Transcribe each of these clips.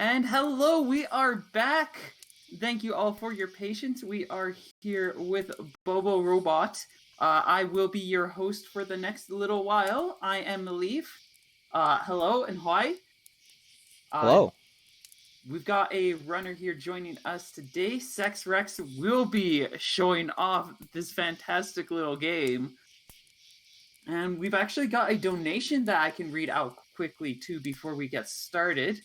And hello, we are back. Thank you all for your patience. We are here with Bobo Robot. I will be your host for the next little while. I am Leaf. Hello and hi. Hello. We've got a runner here joining us today. Seckswrecks will be showing off this fantastic little game. And we've actually got a donation that I can read out quickly too before we get started.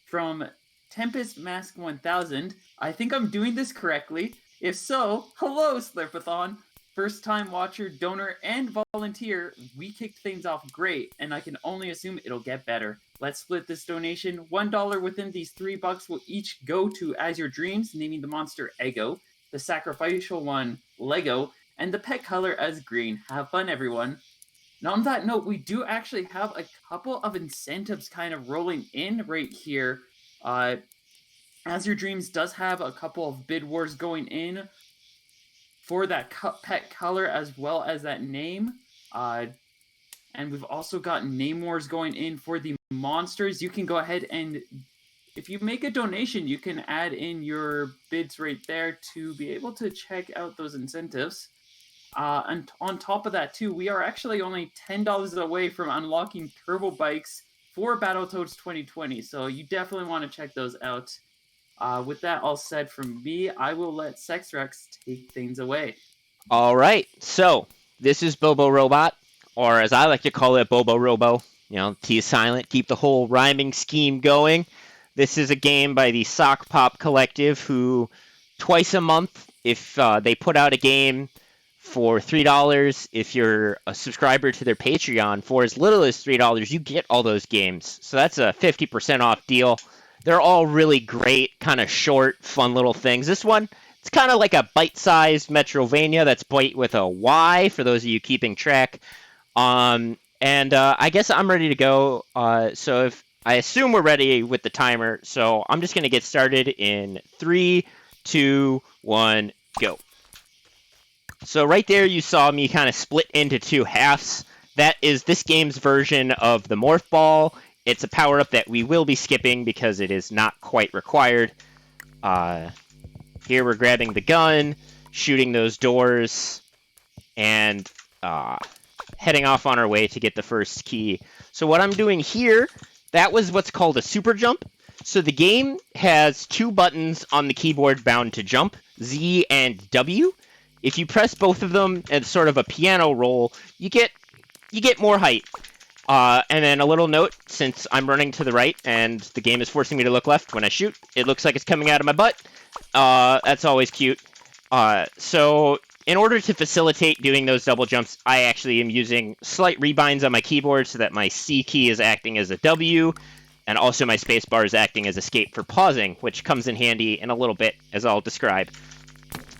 From Tempest Mask 1000. I think I'm doing this correctly. If so, hello, Slurpathon. First time watcher, donor, and volunteer. We kicked things off great, and I can only assume it'll get better. Let's split this donation. $1 within these $3 will each go to As Your Dreams, naming the monster Ego, the sacrificial one Lego, and the pet color as green. Have fun, everyone. Now, on that note, we do actually have a couple of incentives kind of rolling in right here. As Your Dreams does have a couple of bid wars going in for that pet color as well as that name. And we've also got name wars going in for the monsters. You can go ahead and, if you make a donation, you can add in your bids right there to be able to check out those incentives. And on top of that, too, we are actually only $10 away from unlocking turbo bikes for Battletoads 2020. So you definitely want to check those out. With that all said from me, I will let Seckswrecks take things away. All right. So this is Bobo Robot, or as I like to call it, Bobo Robo. You know, T is silent. Keep the whole rhyming scheme going. This is a game by the Sock Pop Collective, who twice a month, if they put out a game for $3, if you're a subscriber to their Patreon, for as little as $3, you get all those games. So that's a 50% off deal. They're all really great, kind of short, fun little things. This one, it's kind of like a bite-sized Metrovania. That's bite with a Y, for those of you keeping track. And I guess I'm ready to go. So if I assume we're ready with the timer, so I'm just going to get started in 3, 2, 1, go. So right there you saw me kind of split into two halves. That is this game's version of the Morph Ball. It's a power-up that we will be skipping because it is not quite required. Here we're grabbing the gun, shooting those doors, and heading off on our way to get the first key. So what I'm doing here, that was what's called a super jump. So the game has two buttons on the keyboard bound to jump, Z and W. If you press both of them as sort of a piano roll, you get more height. And then a little note, since I'm running to the right and the game is forcing me to look left when I shoot, it looks like it's coming out of my butt. That's always cute. So in order to facilitate doing those double jumps, I actually am using slight rebinds on my keyboard so that my C key is acting as a W, and also my spacebar is acting as escape for pausing, which comes in handy in a little bit, as I'll describe.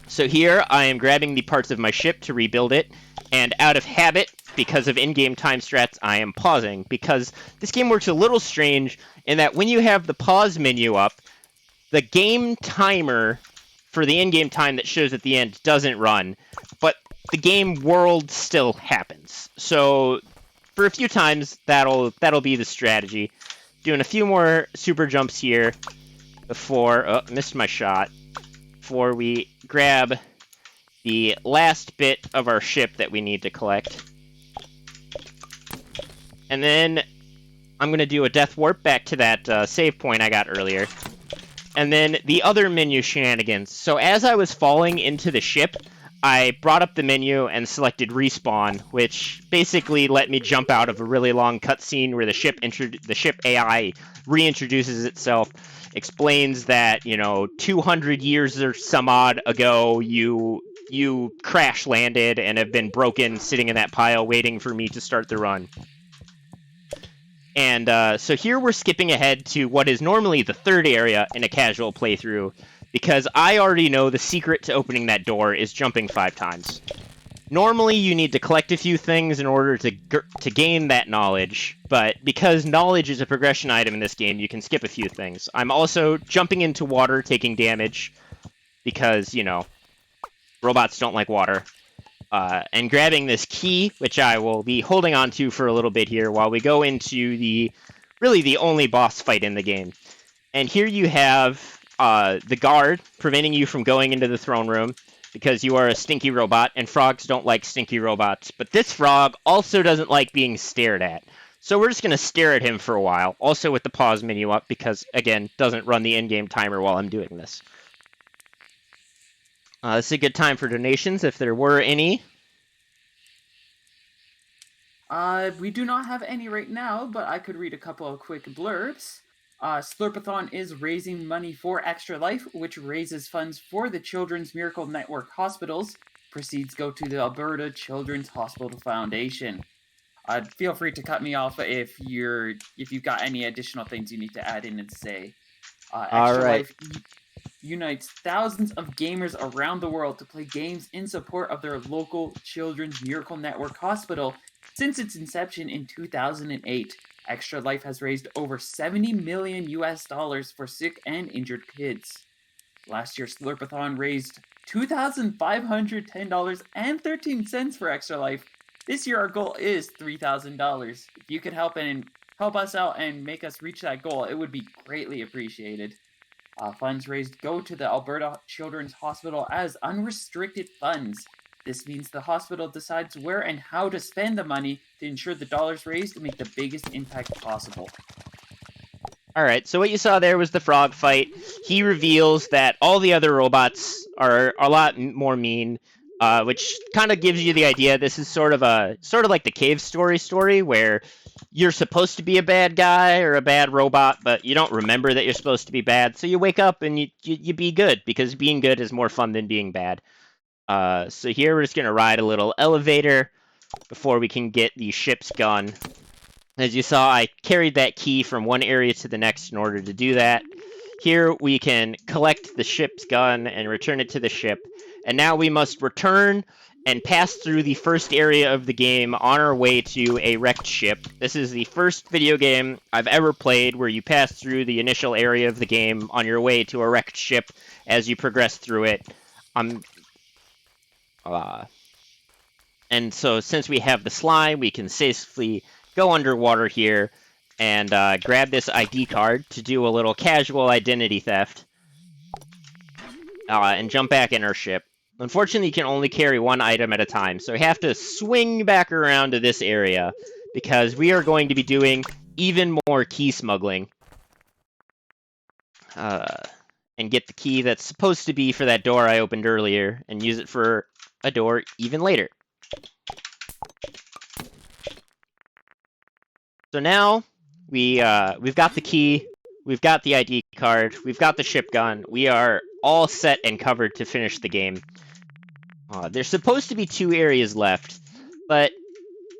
So here, I am grabbing the parts of my ship to rebuild it, and out of habit, because of in-game time strats, I am pausing, because this game works a little strange in that when you have the pause menu up, the game timer for the in-game time that shows at the end doesn't run, but the game world still happens. So for a few times, that'll be the strategy. Doing a few more super jumps here before... missed my shot. Before we grab the last bit of our ship that we need to collect. And then I'm going to do a death warp back to that save point I got earlier. And then the other menu shenanigans. So as I was falling into the ship, I brought up the menu and selected respawn, which basically let me jump out of a really long cutscene where the ship AI reintroduces itself, explains that, 200 years or some odd ago, you crash landed and have been broken sitting in that pile waiting for me to start the run. And so here we're skipping ahead to what is normally the third area in a casual playthrough, because I already know the secret to opening that door is jumping 5 times. Normally you need to collect a few things in order to gain that knowledge, but because knowledge is a progression item in this game, you can skip a few things. I'm also jumping into water, taking damage, because, robots don't like water. And grabbing this key, which I will be holding on to for a little bit here while we go into the really the only boss fight in the game. And here you have the guard preventing you from going into the throne room because you are a stinky robot, and frogs don't like stinky robots. But this frog also doesn't like being stared at. So we're just going to stare at him for a while, also with the pause menu up because, again, doesn't run the in-game timer while I'm doing this. This is a good time for donations, if there were any. We do not have any right now, but I could read a couple of quick blurbs. Slurpathon is raising money for Extra Life, which raises funds for the Children's Miracle Network hospitals. Proceeds go to the Alberta Children's Hospital Foundation. Feel free to cut me off if you've got any additional things you need to add in and say. Extra Life unites thousands of gamers around the world to play games in support of their local Children's Miracle Network hospital. Since its inception in 2008, Extra Life has raised over $70 million for sick and injured kids. Last year, Slurpathon raised $2,510.13 for Extra Life. This year, our goal is $3,000. If you could help us out and make us reach that goal, it would be greatly appreciated. Funds raised go to the Alberta Children's Hospital as unrestricted funds. This means the hospital decides where and how to spend the money to ensure the dollars raised make the biggest impact possible. Alright, so what you saw there was the frog fight. He reveals that all the other robots are a lot more mean, which kind of gives you the idea this is sort of like the cave story where you're supposed to be a bad guy or a bad robot, but you don't remember that you're supposed to be bad, so you wake up and you be good, because being good is more fun than being bad. So here we're just going to ride a little elevator before we can get the ship's gun. As you saw, I carried that key from one area to the next in order to do that. Here we can collect the ship's gun and return it to the ship. And now we must return and pass through the first area of the game on our way to a wrecked ship. This is the first video game I've ever played where you pass through the initial area of the game on your way to a wrecked ship as you progress through it. And so since we have the slime, we can safely go underwater here and grab this ID card to do a little casual identity theft and jump back in our ship. Unfortunately, you can only carry one item at a time, so we have to swing back around to this area because we are going to be doing even more key smuggling. And get the key that's supposed to be for that door I opened earlier and use it for a door even later. So now we've got the key, we've got the ID card, we've got the ship gun. We are all set and covered to finish the game. There's supposed to be 2 areas left, but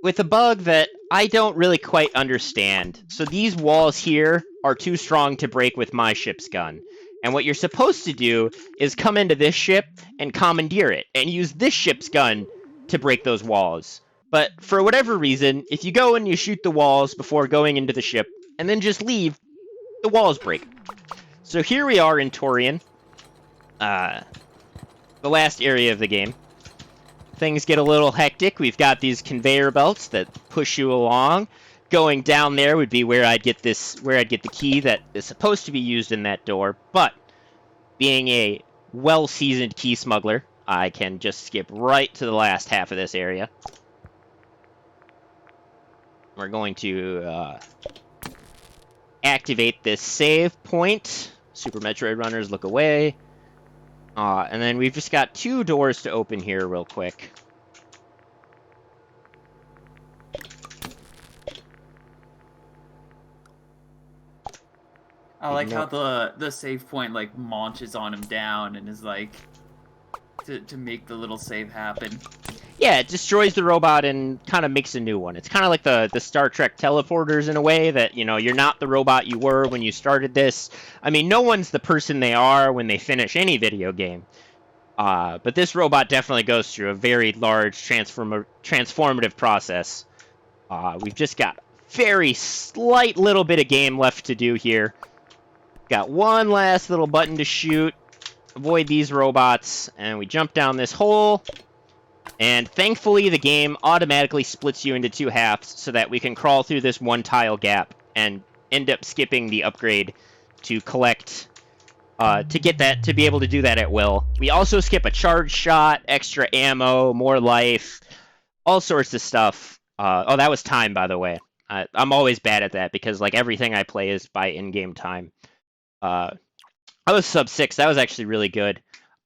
with a bug that I don't really quite understand. So these walls here are too strong to break with my ship's gun. And what you're supposed to do is come into this ship and commandeer it, and use this ship's gun to break those walls. But for whatever reason, if you go and you shoot the walls before going into the ship, and then just leave, the walls break. So here we are in Torian, the last area of the game. Things get a little hectic. We've got these conveyor belts that push you along. Going down there would be where I'd get the key that is supposed to be used in that door. But being a well-seasoned key smuggler, I can just skip right to the last half of this area. We're going to activate this save point. Super Metroid runners, look away. And then we've just got 2 doors to open here real quick. I like how the save point like launches on him down and is like to make the little save happen. Yeah, it destroys the robot and kind of makes a new one. It's kind of like the Star Trek teleporters in a way that, you know, you're not the robot you were when you started this. I mean, no one's the person they are when they finish any video game. But this robot definitely goes through a very large transformative process. We've just got very slight little bit of game left to do here. Got one last little button to shoot. Avoid these robots. And we jump down this hole. And thankfully, the game automatically splits you into 2 halves so that we can crawl through this 1 tile gap and end up skipping the upgrade to collect to get that, to be able to do that at will. We also skip a charge shot, extra ammo, more life, all sorts of stuff. Oh, that was time, by the way. I'm always bad at that because like everything I play is by in-game time. I was sub 6. That was actually really good.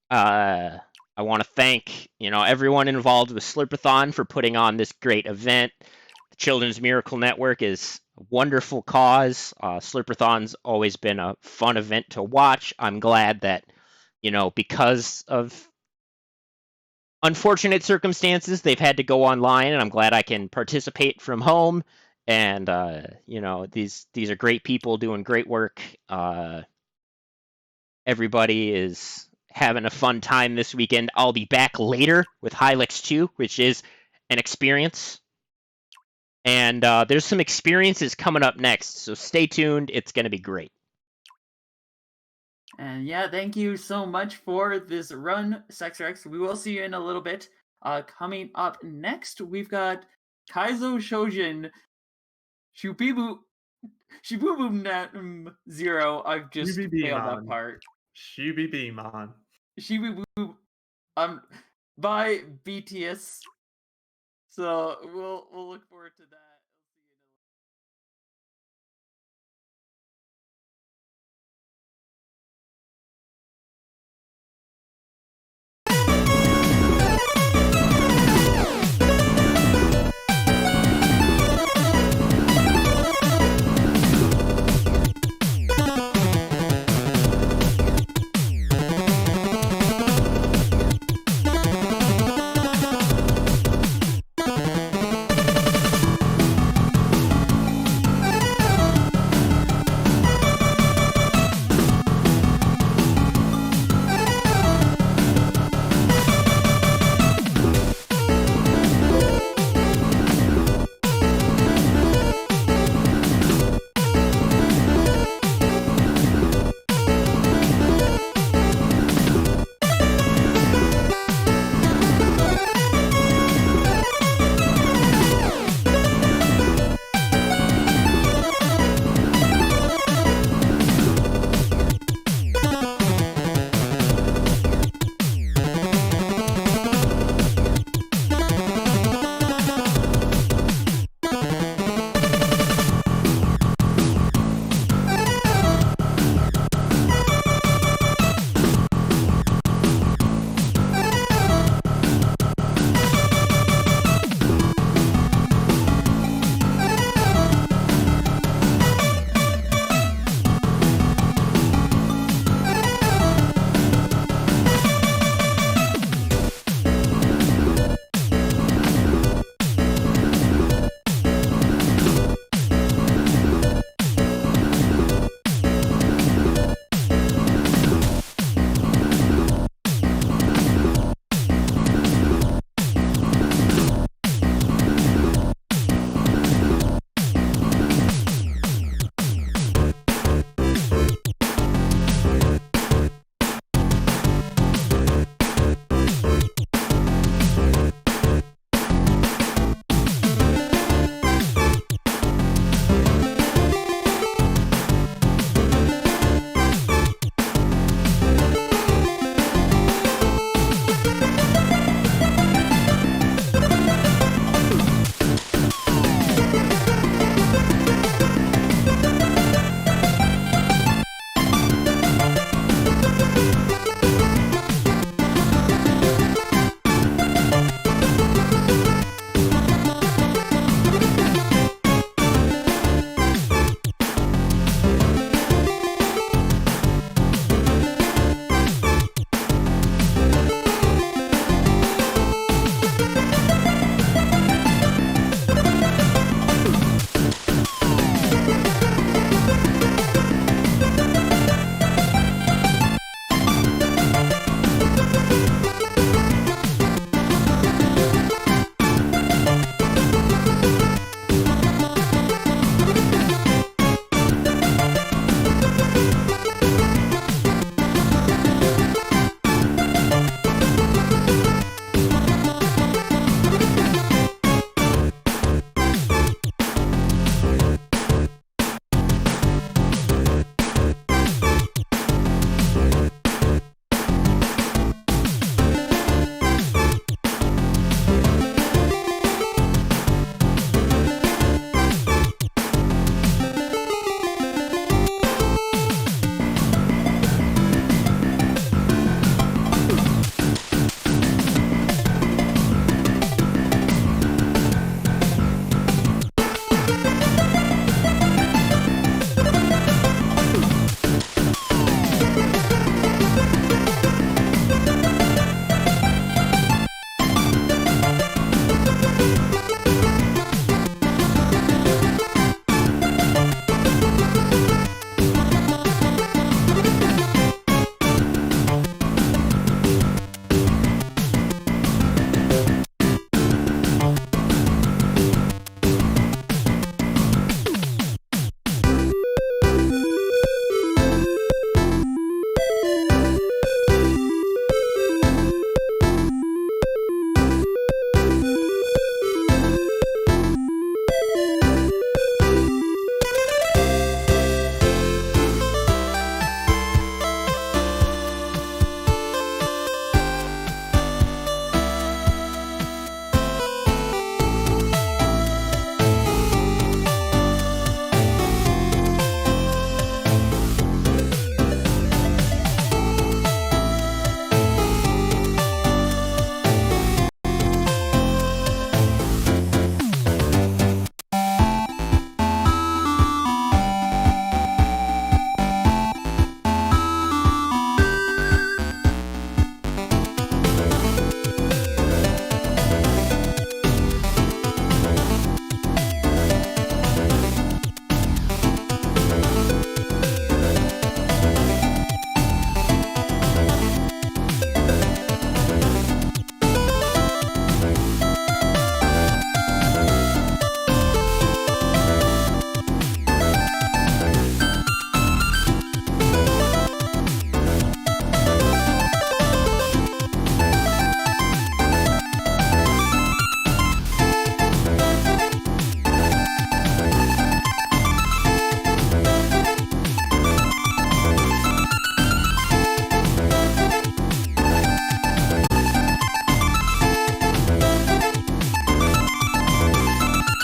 I want to thank everyone involved with Slurpathon for putting on this great event. The Children's Miracle Network is a wonderful cause. Slurpathon's always been a fun event to watch. I'm glad that because of unfortunate circumstances, they've had to go online, and I'm glad I can participate from home. And these are great people doing great work. Everybody is having a fun time this weekend. I'll be back later with Hylix 2, which is an experience. And there's some experiences coming up next, so stay tuned. It's going to be great. And yeah, thank you so much for this run, Seckswrecks. We will see you in a little bit. Coming up next, we've got Kaizo Shojin Shubibu Shibubu 0. I've just failed that part. Shubibimon. Shibubu by BTS. So we'll look forward to that.